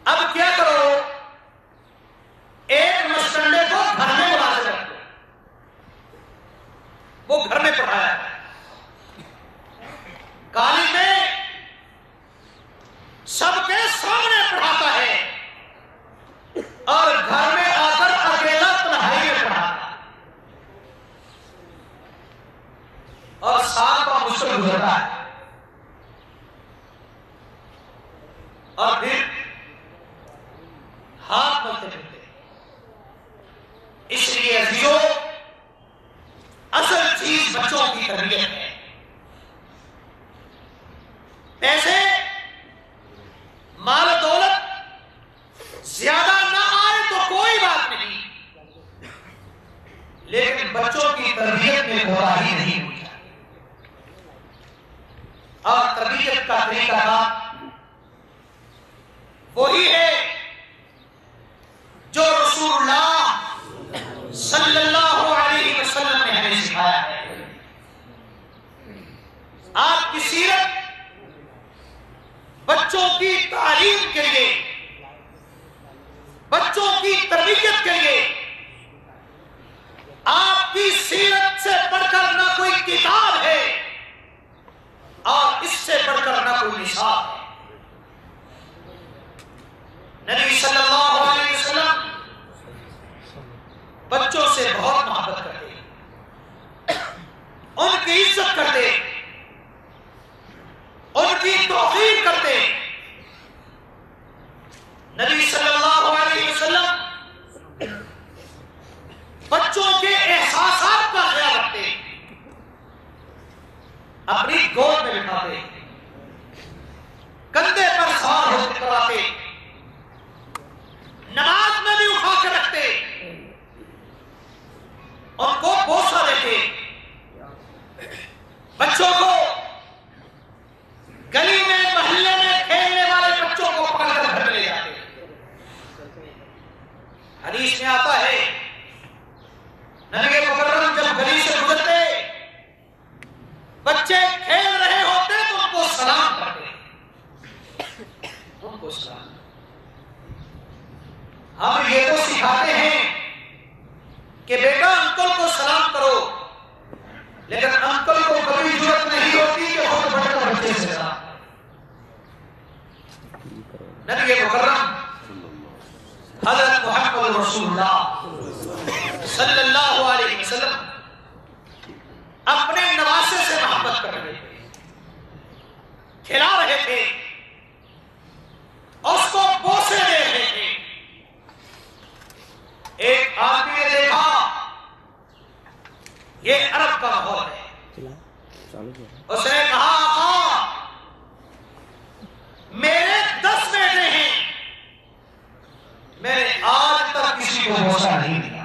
اب کیا کرو، ایک مسٹنڈے کو گھر میں ملازم رکھو، وہ گھر میں پڑھایا. کالج میں سب کے سامنے پڑھاتا ہے اور گھر میں آ کر اکیلا تنہائی میں پڑھاتا ہے، اور سال کا مشکل گزرتا ہے. اور پھر ہاتھ ملتے پھرتے. اس لیے عزیزوں، اصل چیز بچوں کی تربیت ہے. پیسے مال و دولت زیادہ نہ آئے تو کوئی بات نہیں، لیکن بچوں کی تربیت میں کوتاہی نہیں ہوئی. اور تربیت کا طریقہ کار وہی ہے جو رسول اللہ صلی اللہ علیہ وسلم نے ہمیں سکھایا ہے. آپ کی سیرت بچوں کی تعلیم کے لیے، بچوں کی تربیت کے لیے آپ کی سیرت سے بڑھ کر نہ کوئی کتاب ہے اور اس سے بڑھ کر نہ کوئی نصاب ہے. نبی صلی اللہ علیہ وسلم بچوں سے بہت محبت کرتے، ان کی عزت کرتے، ان کی توقیر کرتے. نبی صلی اللہ علیہ وسلم بچوں کے احساسات کا خیال رکھتے، اپنی گود میں بٹھاتے، کندھے پر سوار ہو کر کراتے، نماز میں بھی اٹھا کے رکھتے، ان کو بوسہ دیتے. بچوں کو گلی میں محلے میں کھیلنے والے بچوں کو پکڑ کر گھر میں لے جاتے. حدیث میں آتا ہے نبی مکرم جب گلی سے سکھاتے ہیں کہ بیٹا انکل کو سلام کرو، لیکن انکل کو کبھی ضرورت نہیں ہوتی کہ خود بڑھ کر بچے سے سلام۔ نبی مکرم حضرت محمد رسول اللہ صلی اللہ علیہ وسلم اپنے نواسے سے محبت کر رہے تھے، کھلا رہے تھے، اس کو بوسے دے رہے تھے۔ ایک آدمی نے دیکھا یہ عرب کا ماحول ہے، اس نے کہا آقا میرے 10 بیٹے ہیں، میں نے آج تک کسی کو بوسا نہیں دیا۔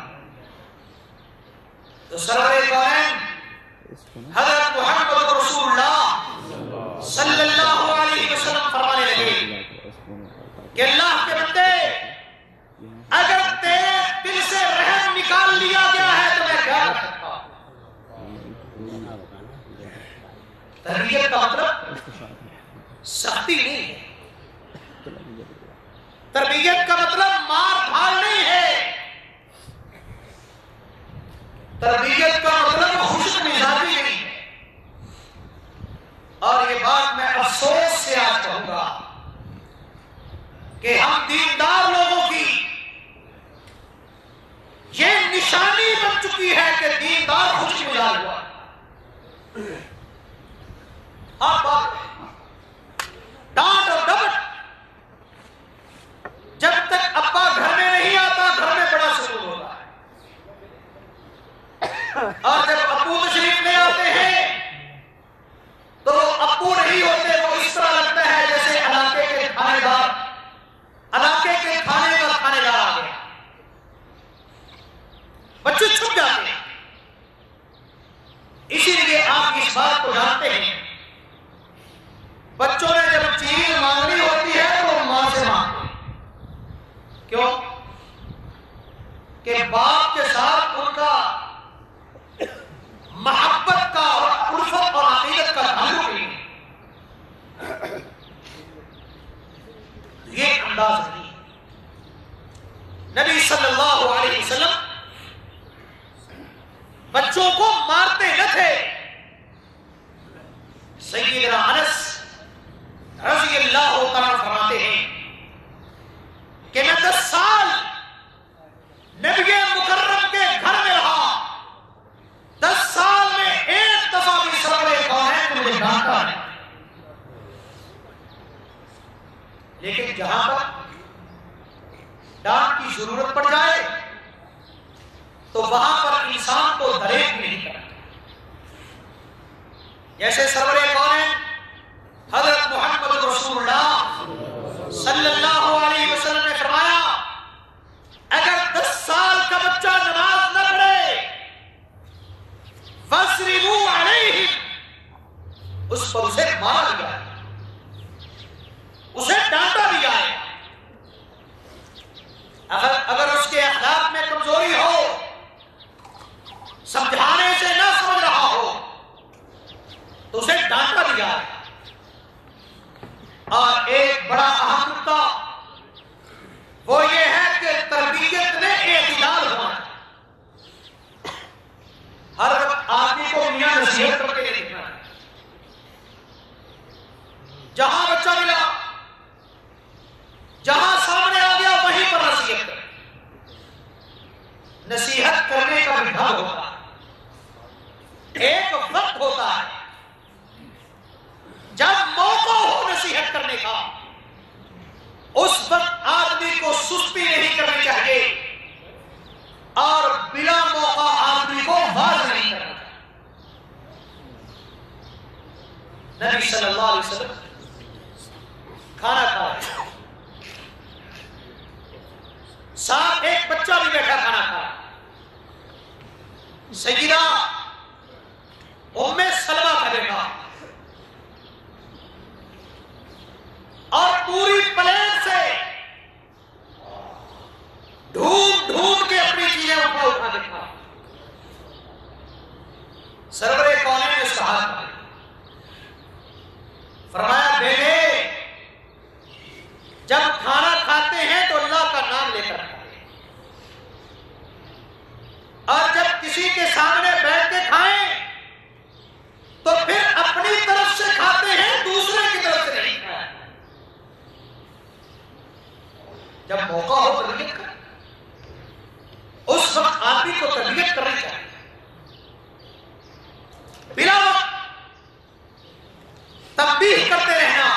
تو سرور کائنات حضرت محمد رسول اللہ صلی اللہ علیہ وسلم فرمانے لگے کہ اللہ کے بندے اگر تیرے دل سے رحم نکال لیا گیا ہے تو میں کیا کر سکتا ہوں؟ تربیت کا مطلب سختی نہیں ہے، تربیت کا مطلب مار دھاڑ نہیں ہے، تربیت کا مطلب خشک مزاجی نہیں ہے۔ اور یہ بات میں افسوس سے آج کہوں گا کہ ہم دیندار لوگوں کی یہ نشانی بن چکی ہے کہ دیندار خشک مزاج ہوا۔ اب ڈانٹ اور ڈپٹ، جب تک ابا گھر میں نہیں آتا گھر میں بڑا سکون ہوتا ہے، اور جب ابو تشریف لے آتے ہیں تو وہ ابو نہیں ہوتے، وہ اس طرح لگتا ہے جیسے علاقے کے تھانے دار، علاقے کے تھانے کا تھانے دار آ گیا، بچے چھپ جاتے ہیں۔ اسی لیے آپ اس بات کو جانتے ہیں، بچوں نے جب چیز مانگنی ہوتی ہے تو وہ ماں سے مانگتے ہیں، کیوں؟ کہ باپ کے ساتھ ان کا محبت کا اور الفت اور عقیدت کا تعلق نہیں ہے، یہ انداز نہیں۔ نبی صلی اللہ علیہ وسلم بچوں کو مارتے نہ تھے۔ سیدنا انس رضی اللہ تعالیٰ فرماتے ہیں کہ میں 10 سال نبی مکرم کے گھر میں رہا، 10 سال میں ایک دفعہ بھی سرور کائنات نے مجھے ڈانٹا نہیں، لیکن جہاں پر ڈانٹ کی ضرورت پڑ جائے تو وہاں پر انسان کو دریغ نہیں کرنا۔ جیسے سرور کائنات حضرت محمد رسول اللہ صلی اللہ علیہ وسلم نے فرمایا اگر 10 سال کا بچہ نماز نہ پڑھے فَاضْرِبُوا عَلَيْهِ، اس پر اسے مارا بھی جائے، اسے ڈانٹا بھی جائے۔ اگر اس کے اخلاق میں کمزوری ہو، سمجھانے سے نہ سمجھ رہا ہو تو اسے ڈانٹا بھی جائے۔ اور ایک بڑا اہم نکتہ وہ یہ ہے کہ تربیت میں اعتدال ہونا ہے۔ ہر وقت آدمی کو میاں نصیحت کر کے دیکھنا ہے، جہاں بچہ ملا، جہاں سامنے آ گیا وہیں پر نصیحت کرے۔ نصیحت کرنے کا بھی ڈھنگ ہوتا ہے، ایک وقت ہوتا ہے جب موقع ہو نصیحت کرنے کا، اس وقت آدمی کو سستی نہیں کرنی چاہیے اور بلا موقع آدمی کو باز نہیں کرنا چاہیے۔ نبی صلی اللہ علیہ وسلم کھانا کھا رہے ہیں، ساتھ ایک بچہ بھی بیٹھا کھانا کھا رہا ہے۔ سیدہ ام سلمہ کا بیٹا، اور پوری پلیٹ سے ڈھونڈ ڈھونڈ کے اپنی چیزیں اٹھا اٹھا کے کھا۔ سرور کائنات نے اس کا ہاتھ پکڑا، فرمایا بیٹے جب کھانا کھاتے ہیں تو اللہ کا نام لے کر کھائیں، کسی کے سامنے بیٹھ کے کھائیں تو پھر اپنی طرف سے کھاتے ہیں، دوسرے کی طرف سے نہیں کھائیں۔ جب موقع ہو تربیت کریں، اس وقت آدمی کو تربیت کرنی چاہیے، بلا وقت تنبیہ کرتے رہنا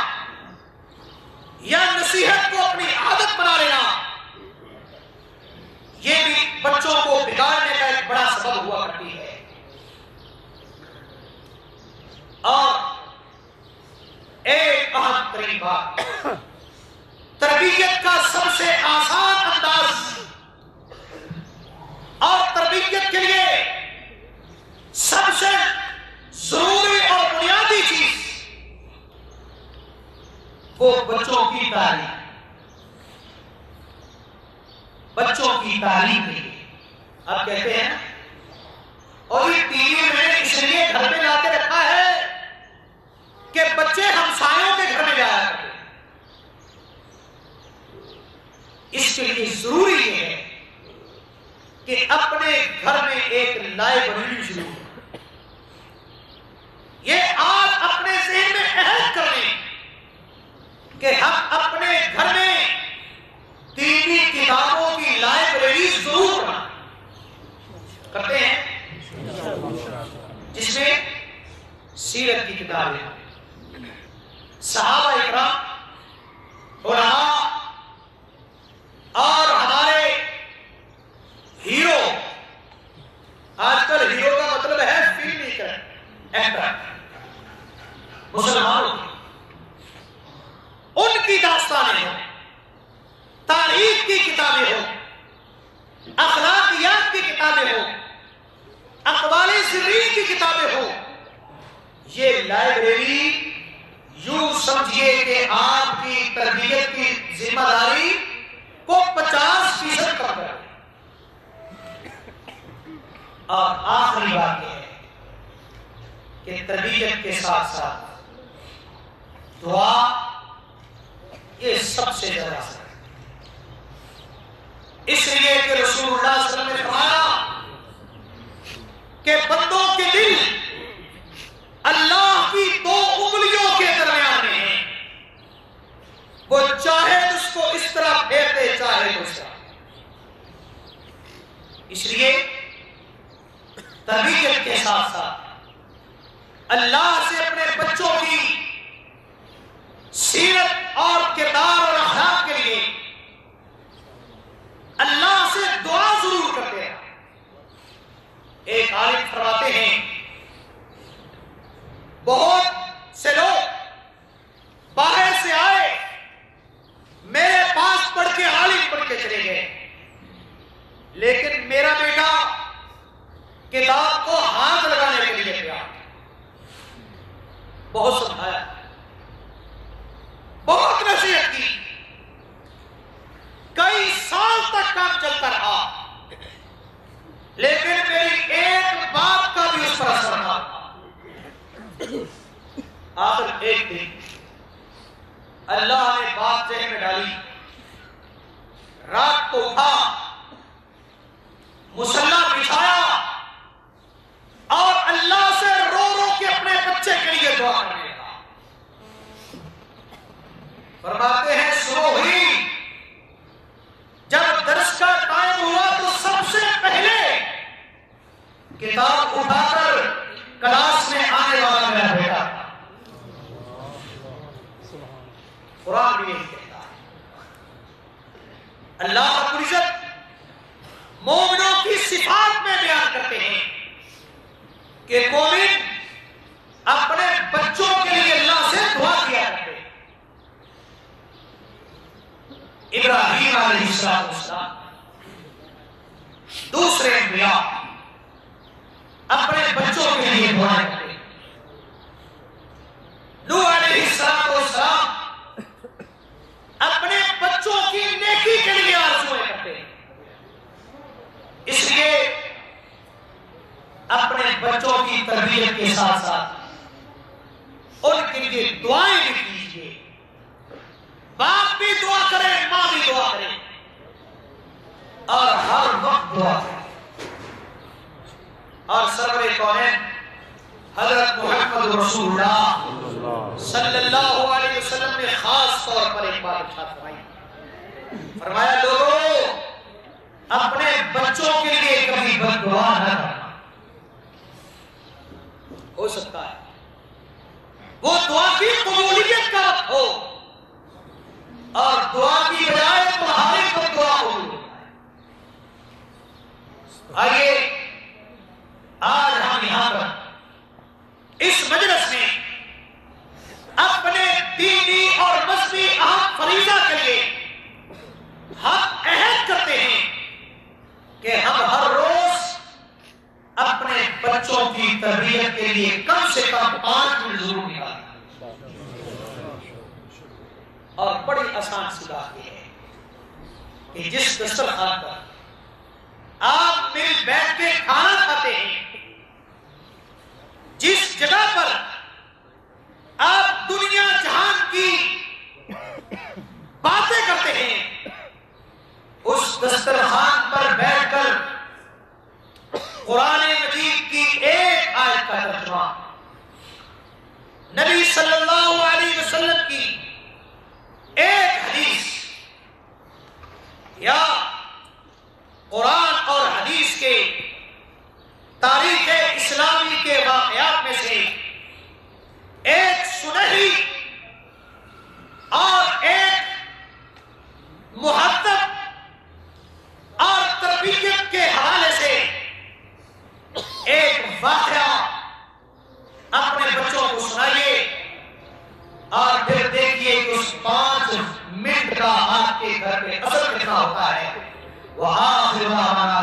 یا نصیحت کو اپنی عادت بنا لینا، یہ بھی بچوں کو بگاڑنے کا ایک بڑا سبب ہوا کرتی ہے۔ اور ایک اہم ترین بات، تربیت کا سب سے آسان انداز اور تربیت کے لیے سب سے ضروری اور بنیادی چیز وہ بچوں کی تعلیم، بچوں کی تعلیم کے لیے آپ کہتے ہیں اور یہ ٹی وی میں اس لیے گھر میں لا کے رکھا ہے کہ بچے ہمسایوں کے گھر میں جایا کرتے ہیں۔ اس کے لیے ضروری یہ ہے کہ اپنے گھر میں ایک لائبریری شروع کریں۔ یہ آج اپنے ذہن میں عہد کر لیں کہ ہم اپنے گھر میں دینی کتابوں کی لائبریری ضرور کرتے ہیں، جس میں سیرت کی کتابیں، صحابہ اکرام، علماء اور ہمارے ہیرو، آج کل ہیرو کا مطلب ہے فلمی ایکٹر، مسلمانوں کی، ان کی داستانیں ہوں، تاریخ کی کتابیں ہوں، اخلاقیات کی کتابیں ہوں، اقوال سرین کی کتابیں ہوں۔ یہ لائبریری یوں سمجھیے کہ آپ کی تربیت کی ذمہ داری کو 50% کم کرے۔ اور آخری بات یہ ہے کہ تربیت کے ساتھ ساتھ دعا یہ سب سے زیادہ ہے، اس لیے کہ رسول اللہ صلی اللہ علیہ وسلم نے فرمایا کہ بندوں کے دل اللہ کی 2 انگلیوں کے درمیان میں ہیں، وہ چاہے اس کو اس طرح پھیر دے، چاہے اس طرح۔ اس لیے تربیت کے ساتھ ساتھ اللہ سے اپنے بچوں کی سیرت اور کردار اور اخلاق کے لیے اللہ سے دعا ضرور کرتے ہیں۔ ایک عالم فرماتے ہیں بہت سے لوگ باہر سے آئے، میرے پاس پڑھ کے عالم پڑھ کے چلے گئے، لیکن میرا بیٹا کتاب کو ہاتھ لگانے کے لیے گیا، بہت سمجھایا، بہت نصیحت کی، کئی سال تک کام چلتا رہا، لیکن میری ایک بات کا بھی اس پر اثر نہ تھا۔ آخر ایک دن اللہ نے بات ذہن میں ڈالی، رات کو اٹھا، مصلی بچھایا اور اللہ سے رو رو کے اپنے بچے کے لیے دعا کرنے لگا۔ فرماتے ہیں صبح ہوئی، جب درس کا ٹائم ہوا تو سب سے پہلے کتاب اٹھا کر کلاس میں آنے والا میرا بیٹا تھا۔ قرآن بھی یہی کہتا ہے، اللہ رب العزت مومنوں کی صفات میں بیان کرتے ہیں کہ مومن اپنے بچوں کے لیے اللہ سے دعا کیا کرتے ہیں۔ ابراہیم علیہ السلام، دوسرے انبیاء اپنے بچوں کے لیے دعا کرتے ہیں۔ نوح علیہ السلام اپنے بچوں کی نیکی کے لیے آرزوئیں کرتے ہیں۔ اس لیے اپنے بچوں کی تربیت کے ساتھ ساتھ ان کے لیے دعائیں بھی کیجیے، باپ بھی دعا کرے، ماں بھی دعا کرے، اور ہر وقت دعا کرے۔ اور سرور کونین حضرت محمد رسول اللہ صلی اللہ علیہ وسلم نے خاص طور پر ایک بات ارشاد فرمائی، فرمایا لوگوں اپنے بچوں کے لیے کبھی بد دعا نہ کرنا۔ ہو سکتا ہے وہ دعا کی قبولیت کا وقت ہو اور دعا کی بجائے تمہارے کو دعا قبول ہوتا ہے۔ آئیے آج ہم یہاں پر اس مجلس میں اپنے دینی اور مذہبی اہم فریضہ کے لیے ہم عہد کرتے ہیں کہ ہم ہر روز اپنے بچوں کی تربیت کے لیے کم سے کم 5 منٹ ضرور نکالیں۔ اور بڑی آسان سی بات یہ ہے کہ جس دسترخوان پر آپ مل بیٹھ کے کھانا کھاتے ہیں، جس جگہ پر آپ دنیا جہان کی باتیں کرتے ہیں، اس دسترخوان پر بیٹھ کر قرآن مجید کی ایک آیت کا ترجمہ، نبی صلی اللہ علیہ وسلم کی ایک حدیث یا قرآن اور حدیث کے تاریخ اسلامی کے واقعات میں سے ایک سنہری اور ایک محدب اور تربیت کے حوالے سے ایک واقعہ اپنے بچوں کو سنائیے اور پھر دیکھیے کہ اس 5 منٹ کا آپ کے گھر پہ اثر کتنا ہوتا ہے۔ وآخر دعوانا